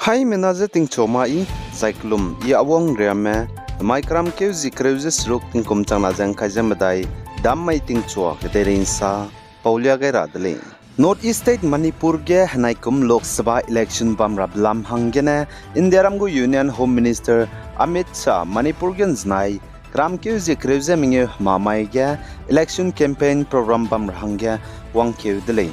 Hai menaze ting choma I cyclum I awong riame micram ke zikreuze sruk ting kum changna jang khajam dai dam mai ting chwa keterin sa paulia ge radle North East State Manipur ge hanaikum Lok Sabha election bamrab lam hangene Indiaram go Union Home Minister Amit Shah Manipur gen znai Kram ke zikreuze minge mamai ge election campaign program bam hangge wang ke dele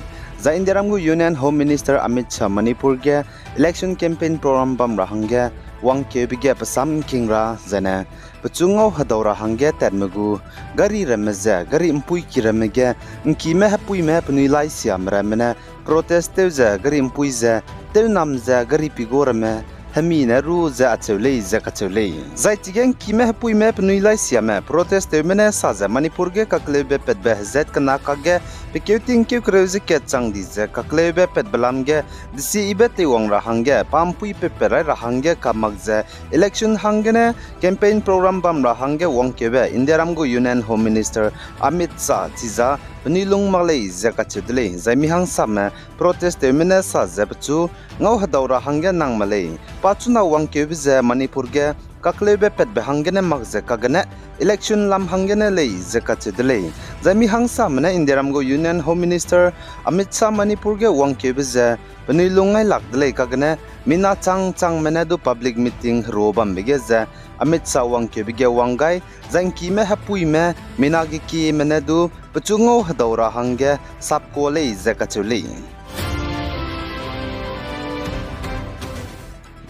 Za Indiaramgu Union Home Minister Amit Shah Manipur ge election campaign program bam rahangge wang ke bige pasam kingra zane pachungo hadora hangge termagu gari ramaza gari impui kiramege nki me hapui me pnui lai siam ramene protest teuza gari impui za tel namza gari pigorame hamina ru za achulei za kachulei zai tigen ki me hapui me pnui lai siam protest temene saza Manipur ge kaklebe petbe zet kana kage Pekeuting keu kreuze ke changdi je kaklebe pet belamge disi ibete wong rahangge pampui pepera rahangge kamagje election hangene campaign program bam rahangge wong kebe Indiaramgu Union Home Minister Amit Shah chiza Penilung malai zakachudle zaimihang sama protest temene sa zapchu ngau hadaura hangge nang malai pachuna wang kebe je Manipur ge kaklebe pet behangene magje kagane election lam hangene lei zakachudle zaimihang sama Indiaramgu Union Home Minister Amit Shah Manipur ge wang kebe je penilungai lakdle kagane mina chang mena do public meeting robam bege je Amit Shah wang kebe ge wangai zangki me hapui me mina gi ki mena do pachungo hadaura hangge sapko lei zakachuli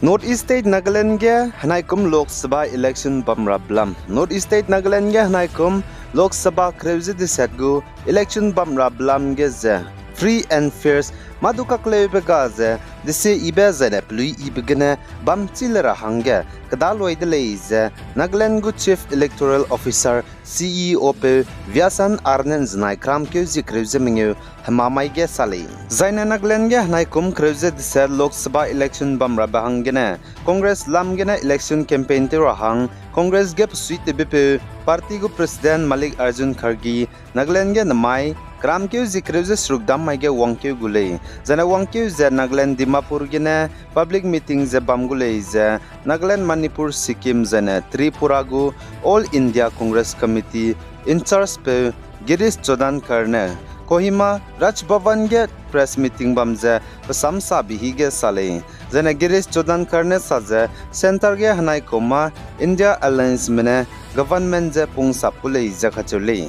North East State Nagaland ge hanaikum Lok Sabha election bamrablam North East State Nagaland ge hanaikum Lok Sabha kreuze de setgu election bamrablam ge ze free and fair maduka klebe gaze dise ibe zene plui ibgene bamchilera hange kadaloi de leize Nagaland gu chief electoral officer CEO pe Vyasan Arnen znai kram ke zikreuze minge hamamai ge sali zaina Nagaland ge hanaikum kreuze de Lok Sabha election bamra bahangene Congress lamgene election campaign te rahang Congress ge suite bp party gu president Malik Arjun Khargi Nagaland ge namai Kram ke zikreuze srukdam mai ge wang ke gulei zana wang ke ze Nagaland Dimapur gene public meeting ze bam gulei ze Nagaland Manipur Sikkim zana Tripura gu All India Congress Committee in charge pe Girish Chodan karne Kohima Raj Bhavan ge press meeting bam ze pasam sa bihi ge sale zana Girish Chodan karne sa ze center ge hanai koma India Alliance mene government ze pung sap gulei ze khachulei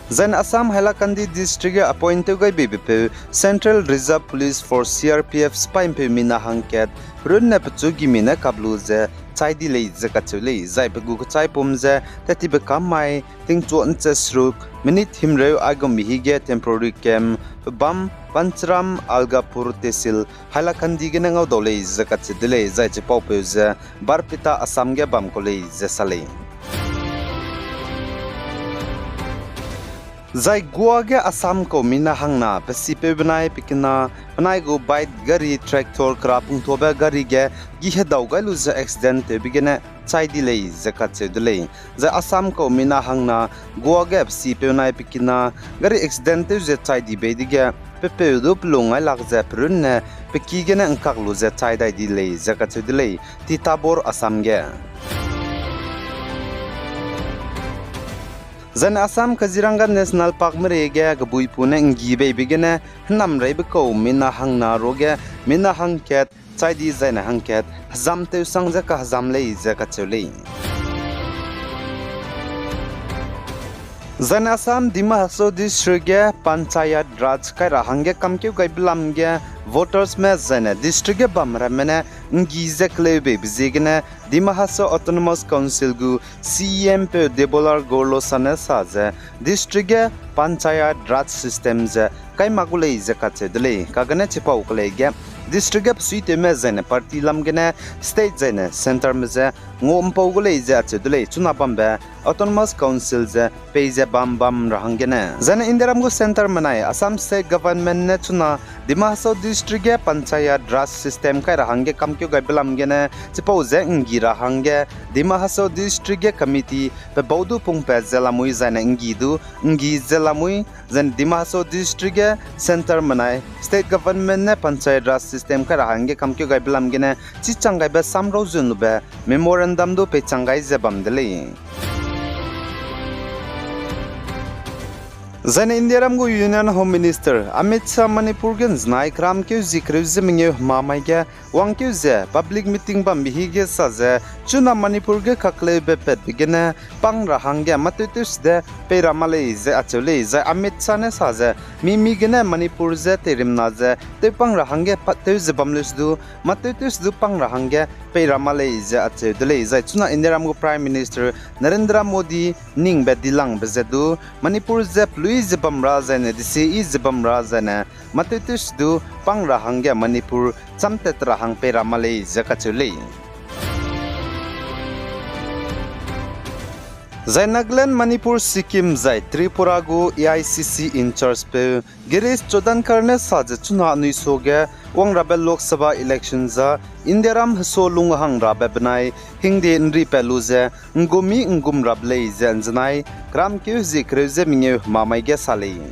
Then Assam Hailakandi district appointed by BBP Central Reserve Police Force CRPF spy pe mina hangket runne pachugi mina kabluze chaidi lei zakachule zai pegu chai pomze tati be kamai tingchu anche sruk minute himreu agom hige temporary camp bam Panchram Algapur Tehsil Hailakandi ge nangau dole zakachile zai che popeuze barpita Assam ge bam kole zesale Zai Goa ge Assam ko mina hangna pasipe banai pikina banai go bite gari tractor krapung thoba gari ge gihe daugai lu za accident te bigene chai delay zakat che delay za Assam ko mina hangna Goa ge pasipe banai pikina gari accident te je chai di be dige pepe do plungai lak za prunne peki ge na angkak lu za chai dai delay zakat che delay titabor Assam ge Zan Assam Kaziranga National Park merege gabui pune ngibe bigene nam rei beko mina hangna roge mina hangket chaidi zaina hangket hazam te sangja ka hazam lei zaka chulei Zan Assam Dima Haso district ge panchayat raj kai rahange kamke gaiblam ge voters me zane district ge bamra mene ngize klebe bizigene Dima Haso Autonomous Council gu CM pe debolar gorlo sane saze district ge panchayat raj systems kai magulei zakache dele kagane chipa ukle ge district ge suite me zane party lamgene state zane center me ze ngom pogulei zache dele chuna bambe autonomous council je peje bam rahangge ne jana indiram go center manai Assam state government ne chuna Dima Hasao district ge panchayat raj system kai rahangge kamkyo gai belam ge ne chipo je ngi rahangge Dima Hasao district ge committee pe baudu pung pe zelamui jana ngi zelamui jan Dima Hasao district ge center manai state government ne panchayat raj system kai rahangge kamkyo gai belam ge ne chi changai be samro jun be memorandum do pe changai je bam dele Zan Indiaram go Union Home Minister Amit Shah Manipur gen znai kram ke zikre zemenge mamai ge wang ke ze public meeting bam bihi ge sa ze chuna Manipur ge khakle be pet bigene pang rahang ge matutus de peramale ze achole ze Amit Shah ne sa ze mi gene Manipur ze terim na ze te pang rahang ge patte ze bamlus du matutus du pang rahang ge peramale ze achole ze chuna Indiaram go Prime Minister Narendra Modi ning be dilang be ze du Manipur ze Zibam Razana, the sea is Zibam Razana, Matutus do Pang Rahanga Manipur, Samtet Rahang Pera Malay Zakatuli. Zainaglan Manipur Sikkim Zai Tripura go EICC in charge pe Girish Chodan Karne Saja Chuna Nuisoge Wang Rabel Lok Sabha elections za Indiaram Haso Lunghang Rabe Benai Hingde Nri Peluze Ngumi Ngum Rable Zanzanai Kram Kyu Zikreze Minge Mamai Gesali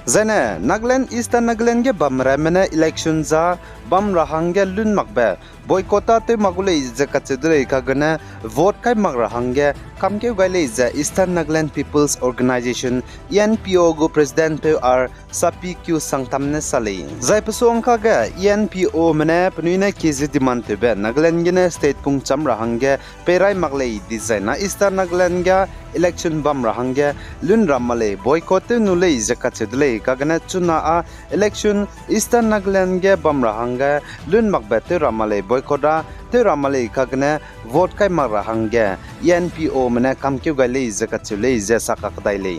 Zene Nagaland Eastern Nagaland ge Bamramene elections za Bam Rahange Lun Makbe Boykota te magule je kachedre kagana vote kai magrahange kamke gaile je Eastern Nagaland People's Organization ENPO go president pe ar sapi kyu sangtamne sale jai pasong ka ga ENPO mane pnuine kezi demand te be Nagaland gene state pung cham rahange perai magle design na Eastern Nagaland ga election bam rahange lun ramale boycott te nule je kachedle kagana chuna a election Eastern Nagaland ge bam rahange lun makbe te ramale boykoda te ramale kagne vote kai mara hangge ENPO mane kamkyu gaile zakachule je sakakdaile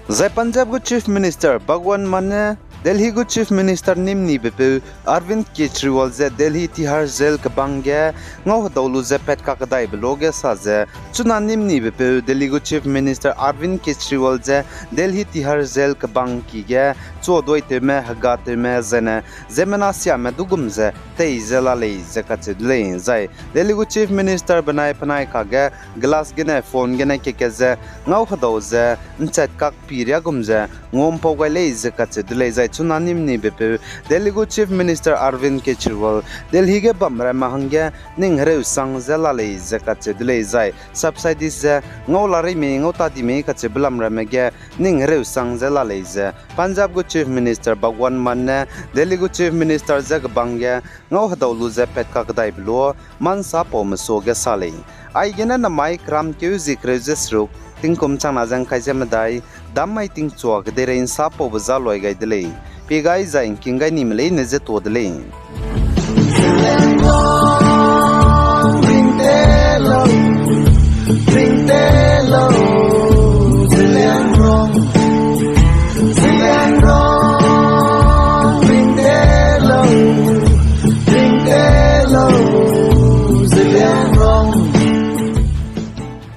Zai Punjab go Chief Minister Bhagwan Manne Delhi go Chief Minister Nimni Bepu Arvind Kejriwal je Delhi Tihar Jail kabangge ngau dawlu je pet kakadai bloge sa je chuna Nimni Bepu Delhi go Chief Minister Arvind Kejriwal je Delhi Tihar Jail kabang ki ge chodoi te me haga te me zene zemena sia me dugum je tei zela le je kachidle zai Delhi go Chief Minister banai panai ka ge glass gene phone gene ke je ngau khadaw je nchat kak pirya gum je ngom pogai le je kachidle zai chuna Nimni Bepu Delhi go Chief Minister Arvind Kejriwal Delhi ge bamra mahangge ninghre usang zela le je kachidle zai subsidy je ngau lari me ngau ta di me kachiblam ramege ninghre usang zela le je Punjab go Chief Minister Bhagwan Manne Delhi go Chief Minister jag bangge ngau hadawlu je petka kadai blo man sa pom so ge sale ai gena na mai kram kyu zikre je sruk tingkum changna jang kaise madai dammai ting chuak derein sa po bza loi gai dele pegai zain kingai nimlei ne je to dele